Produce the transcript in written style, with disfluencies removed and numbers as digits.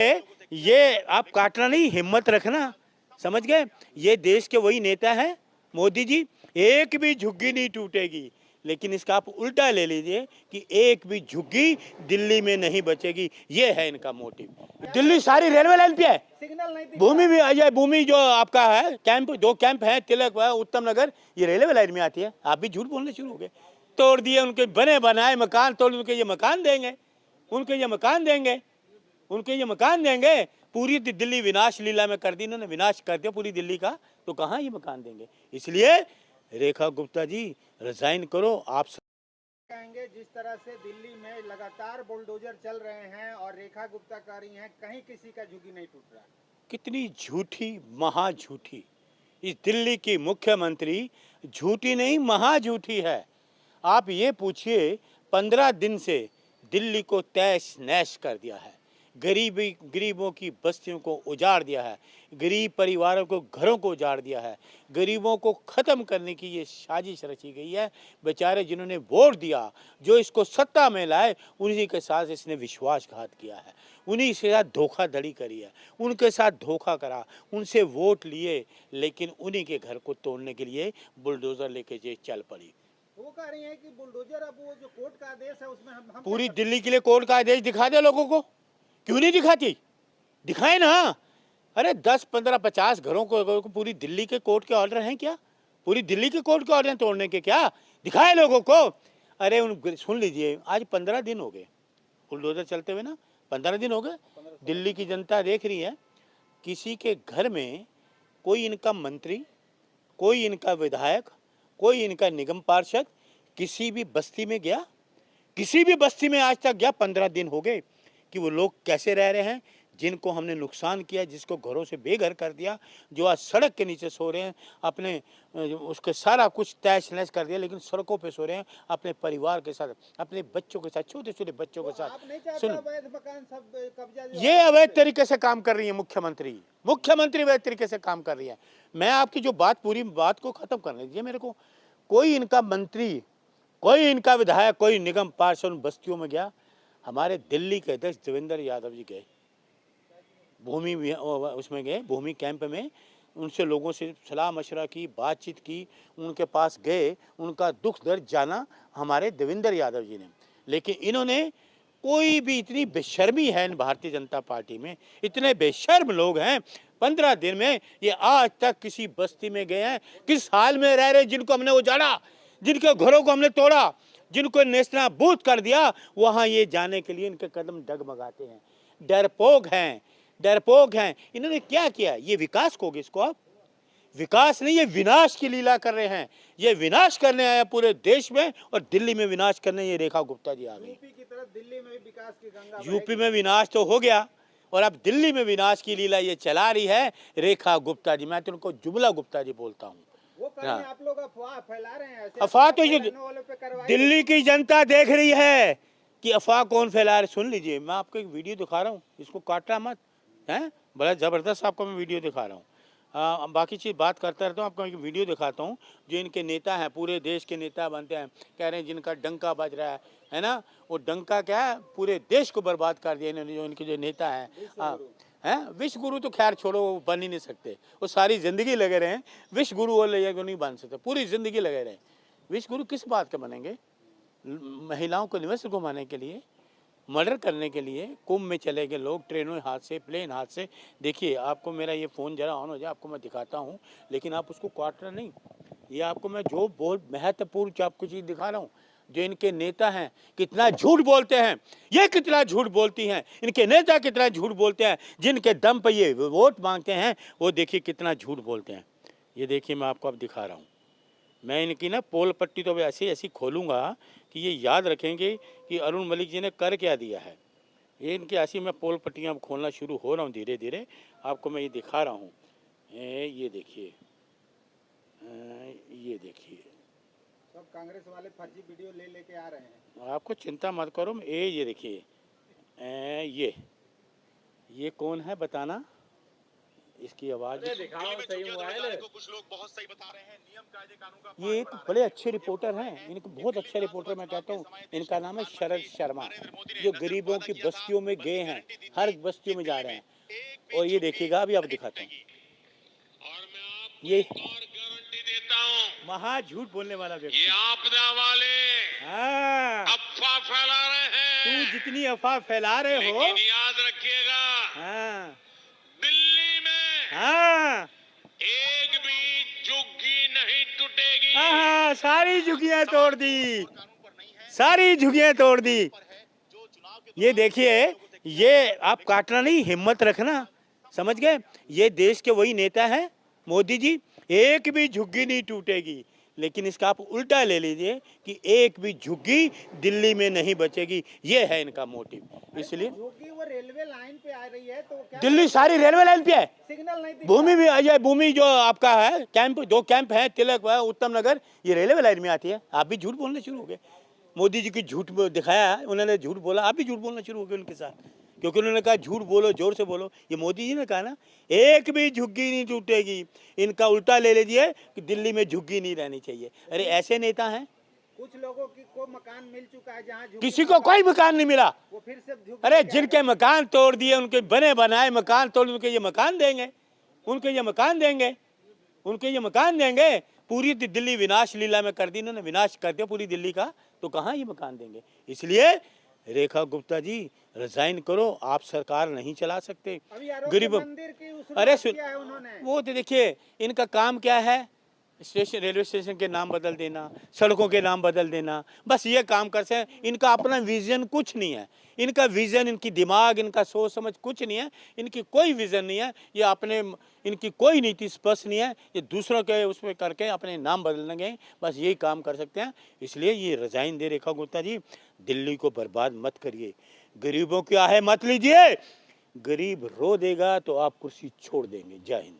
ये आप काटना नहीं, हिम्मत रखना, समझ गए। ये देश के वही नेता हैं मोदी जी, एक भी झुग्गी नहीं टूटेगी। लेकिन इसका आप उल्टा ले लीजिए कि एक भी झुग्गी दिल्ली में नहीं बचेगी, ये है इनका मोटिव। दिल्ली सारी रेलवे लाइन पे है, भूमि भी आ जाए, भूमि जो आपका है कैंप, दो कैंप है, तिलक है, उत्तम नगर, ये रेलवे लाइन में आती है। आप भी झूठ बोलने शुरू हो गए। तोड़ दिए उनके बने बनाए मकान, तोड़ उनके ये मकान देंगे, उनके ये मकान देंगे, उनके ये मकान देंगे। पूरी दिल्ली विनाश लीला में कर दी इन्होंने, विनाश कर दिया पूरी दिल्ली का, तो कहाँ ये मकान देंगे। इसलिए रेखा गुप्ता जी रिजाइन करो। आप कहेंगे जिस तरह से दिल्ली में लगातार बुलडोजर चल रहे हैं और रेखा गुप्ता कह रही हैं कहीं किसी का झुग्गी नहीं टूट रहा। कितनी झूठी, महा झूठी इस दिल्ली की मुख्यमंत्री, झूठी नहीं महा झूठी है। आप ये पूछिए, 15 दिन से दिल्ली को तैश नैश कर दिया है, गरीबों की बस्तियों को उजाड़ दिया है, गरीब परिवारों को घरों को उजाड़ दिया है, गरीबों को ख़त्म करने की ये साजिश रची गई है। बेचारे जिन्होंने वोट दिया, जो इसको सत्ता में लाए, उन्हीं के साथ इसने विश्वासघात किया है, उन्हीं के साथ धोखाधड़ी करी है, उनके साथ धोखा करा, उनसे वोट लिए, लेकिन उन्हीं के घर को तोड़ने के लिए बुलडोज़र लेके ये चल पड़ी। वो कह रही हैं कि बुलडोजर अब वो जो कोर्ट का आदेश है उसमें हम पूरी दिल्ली के लिए कोर्ट का आदेश दिखा दे लोगों को, क्यों नहीं दिखाती, दिखाए ना। अरे 10, 15, 50 घरों को पूरी दिल्ली के कोर्ट के ऑर्डर हैं क्या? पूरी दिल्ली के कोर्ट के ऑर्डर तोड़ने के क्या? दिखाए लोगों को। अरे उन सुन लीजिए, आज 15 दिन हो गए बुलडोजर चलते हुए ना, 15 दिन हो गए। दिल्ली की जनता देख रही है, किसी के घर में कोई इनका मंत्री, कोई इनका विधायक, कोई इनका निगम पार्षद किसी भी बस्ती में गया? किसी भी बस्ती में आज तक गया? 15 दिन हो गए कि वो लोग कैसे रह रहे हैं, जिनको हमने नुकसान किया, जिसको घरों से बेघर कर दिया, जो आज सड़क के नीचे सो रहे हैं, अपने उसके सारा कुछ तहस नहस कर दिया, लेकिन सड़कों पे सो रहे हैं अपने परिवार के साथ, अपने बच्चों के साथ, छोटे छोटे बच्चों के साथ। सुन, ये अवैध तरीके से काम कर रही है मुख्यमंत्री, अवैध तरीके से काम कर रही है। मैं आपकी जो बात, पूरी बात को खत्म करने दीजिए मेरे को। कोई इनका मंत्री, कोई इनका विधायक, कोई निगम पार्षद बस्तियों में गया? हमारे दिल्ली के अध्यक्ष देवेंद्र यादव जी गए, भूमि उसमें गए, भूमि कैंप में, उनसे लोगों से सलाह मशवरा की, बातचीत की, उनके पास गए, उनका दुख दर्द जाना हमारे देवेंद्र यादव जी ने। लेकिन इन्होंने कोई भी, इतनी बेशर्मी है इन भारतीय जनता पार्टी में, इतने बेशर्म लोग हैं। 15 दिन में ये आज तक किसी बस्ती में गए हैं? किस हाल में रह रहे, जिनको हमने उजाड़ा, जिनके घरों को हमने तोड़ा, जिनको नेस्तनाबूद कर दिया, वहां ये जाने के लिए इनके कदम डगमगाते हैं। डरपोक हैं, डरपोक हैं। इन्होंने क्या किया? ये विकास कहोगे इसको आप? विकास नहीं, ये विनाश की लीला कर रहे हैं। ये विनाश करने आया पूरे देश में, और दिल्ली में विनाश करने ये रेखा गुप्ता जी आ गई। यूपी की तरफ दिल्ली में भी विकास की गंगा, यूपी में विनाश तो हो गया, और अब दिल्ली में विनाश की लीला ये चला रही है रेखा गुप्ता जी। मैं तो उनको जुमला गुप्ता जी बोलता हूँ। वो कह रहे हैं आप लोग अफवाह फैला रहे हैं। अफवाह तो ये दिल्ली की जनता देख रही है कि अफवाह कौन फैला रहा है। सुन लीजिए, मैं आपको एक वीडियो दिखा रहा हूँ, इसको काटना मत, हैं? बड़ा ज़बरदस्त आपको मैं वीडियो दिखा रहा हूँ। बाकी चीज़ बात करता रहता हूँ, आपको एक वीडियो दिखाता हूँ। जो इनके नेता हैं, पूरे देश के नेता बनते हैं, कह रहे हैं जिनका डंका बज रहा है ना, वो डंका क्या है, पूरे देश को बर्बाद कर दिया इन्होंने, जो इनके जो नेता हैं। हैं विश्व गुरु तो खैर छोड़ो, वो बन ही नहीं सकते, वो सारी ज़िंदगी लगे रहे। विश्व गुरु वो नहीं बन सकते, पूरी ज़िंदगी लगे रहे। विश्व गुरु किस बात के बनेंगे? महिलाओं को निवस्त्र घुमाने के लिए, मर्डर करने के लिए कुंभ में चले गए लोग, ट्रेनों हाथ से, प्लेन हाथ से। देखिए, आपको मेरा ये फ़ोन जरा ऑन हो जाए, आपको मैं दिखाता हूँ, लेकिन आप उसको काटना नहीं। ये आपको मैं जो महत्वपूर्ण जो आपको चीज़ दिखा रहा हूँ, जो इनके नेता हैं कितना झूठ बोलते हैं, ये कितना झूठ बोलती हैं, इनके नेता कितना झूठ बोलते हैं, जिनके दम पर ये वोट मांगते हैं, वो देखिए कितना झूठ बोलते हैं। ये देखिए, मैं आपको अब दिखा रहा हूँ। मैं इनकी ना पोल पट्टी तो ऐसी ऐसी खोलूँगा कि ये याद रखेंगे कि अरुण मलिक जी ने कर क्या दिया है। ये इनकी ऐसी मैं पोल पट्टियाँ खोलना शुरू हो रहा हूँ धीरे धीरे, आपको मैं ये दिखा रहा हूँ। ये देखिए, ये देखिए, सब कांग्रेस वाले फर्जी वीडियो ले लेके आ रहे हैं। आपको चिंता मत करो। ये देखिए, ये कौन है बताना? इसकी आवाज दिखाओ सही मोबाइल। कुछ लोग बहुत सही बता रहे हैं, नियम कायदे कानून का ये एक बड़े अच्छे रिपोर्टर हैं, इनको बहुत अच्छे रिपोर्टर मैं कहता हूँ, इनका नाम है शरद शर्मा, जो गरीबों की बस्तियों में गए हैं, हर बस्तियों में जा रहे हैं। और ये देखिएगा, अभी आप दिखाता हूँ, और मैं आपको ये एक और गारंटी देता हूँ, महा झूठ बोलने वाला ये व्यक्ति। आपदा वाले हाँ, अफवाह फैला रहे तू हैं, जितनी अफवाह फैला रहे हो, लेकिन याद रखिएगा, हाँ दिल्ली में हाँ एक भी झुग्गी नहीं टूटेगी। हाँ, सारी झुग्गियां तोड़ दी, सारी झुग्गियां तोड़ दी। ये देखिए, ये आप काटना नहीं, हिम्मत रखना, समझ गए? ये देश के वही नेता हैं मोदी जी, एक भी झुग्गी नहीं टूटेगी। लेकिन इसका आप उल्टा ले लीजिए कि एक भी झुग्गी दिल्ली में नहीं बचेगी, ये है इनका मोटिव। इसलिए झुग्गी वो रेलवे लाइन पे आ रही है तो क्या दिल्ली सारी रेलवे लाइन पे है, सिग्नल नहीं दिख भूमि भी ये भूमि जो आपका है कैंप, 2 कैंप है, तिलक है, उत्तम नगर, ये रेलवे लाइन में आती है। आप भी झूठ बोलना शुरू हो गए, मोदी जी की झूठ दिखाया, उन्होंने झूठ बोला, आप भी झूठ बोलना शुरू हो गए उनके साथ, क्योंकि उन्होंने कहा झूठ बोलो, जोर से बोलो। ये मोदी जी ने कहा ना, एक भी झुग्गी नहीं टूटेगी। इनका उल्टा ले लीजिए कि दिल्ली में झुग्गी नहीं रहनी चाहिए। अरे ऐसे नेता हैं, कुछ लोगों को मकान मिल चुका है जहाँ झुग्गी किसी को कोई मकान नहीं मिला। वो फिर से झुग्गी अरे पे आ जिनके मकान तोड़ दिए, उनके बने बनाए मकान तोड़, उनके ये मकान देंगे, उनके ये मकान देंगे, उनके ये मकान देंगे। पूरी दिल्ली विनाश लीला में कर दी इन्होंने, विनाश कर दिया पूरी दिल्ली का, तो कहाँ ये मकान देंगे? इसलिए रेखा गुप्ता जी रिजाइन करो, आप सरकार नहीं चला सकते। अभी आरोग्य गरीब मंदिर की अरे शुरुआत सुन, किया है उन्होंने। वो तो देखिए इनका काम क्या है, स्टेशन, रेलवे स्टेशन के नाम बदल देना, सड़कों के नाम बदल देना, बस ये काम करते हैं। इनका अपना विजन कुछ नहीं है, इनका विजन, इनकी दिमाग, इनका सोच समझ कुछ नहीं है, इनकी कोई विजन नहीं है, ये अपने, इनकी कोई नीति स्पष्ट नहीं है, ये दूसरों के उसमें करके अपने नाम बदलने, बस यही काम कर सकते हैं। इसलिए ये रिजाइन दे रेखा गुप्ता जी, दिल्ली को बर्बाद मत करिए, गरीबों की आहे मत लीजिए, गरीब रो देगा तो आप कुर्सी छोड़ देंगे। जय हिंद।